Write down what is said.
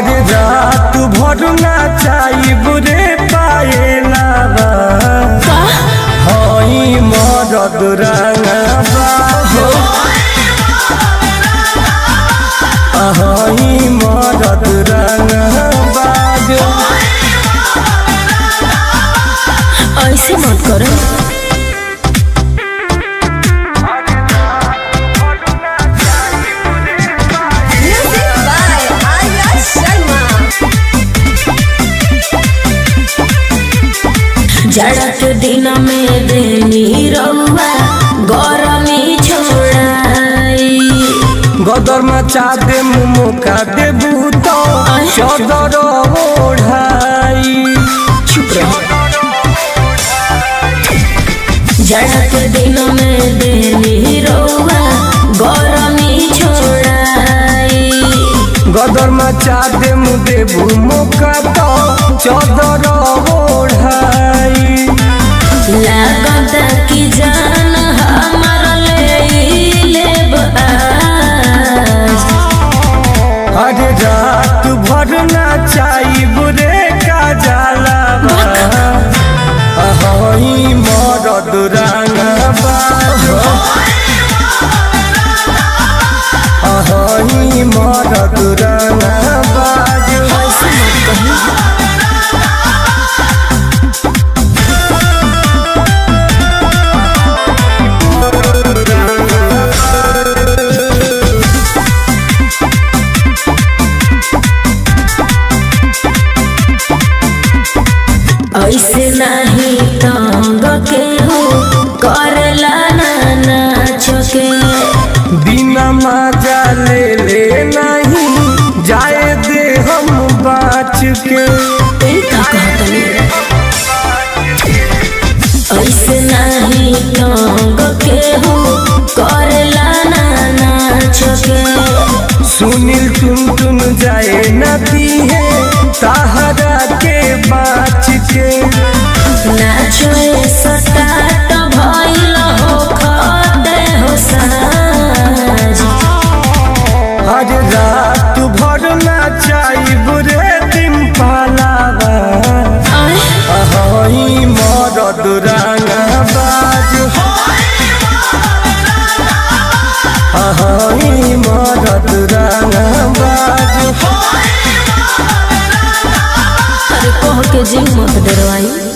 अरे रात भर नाचाई बुरे पाएला हई मरद रंगबा हई मरद रंगबा ऐसे मत करो। जाड़ा के दिन में देनी रउआ गरमी छोड़ाई गदर मचा दे मुका देबू तो चदर ओढ़ाई। चुप रहो। जाड़ा के दिन में देनी रउआ गरमी छोड़ाई गदर मचा दे देबू मुका तो चदर ओढ़ाई। लागता कि जान हमार लेब आज। अरे रात भर नाचाई बुरे का जाला हई मरद रंगबा हई मरद रंगबा। ऐसे नहीं तंग के हो करला नाच के बिना मजा ले नहीं जाए दे हम बाच के। ऐसे नहीं तंग के हो करला नाच के सुनील टुन जाए नदी है सहारा के बाच के। नाचो सटाट भइल हो खदे हो साज। हर रात भर नाचाई बुरे दिन पालावा हई मरद रंगबाज हई मरद रंगबाज। अरे कह के जी मत डरवाई।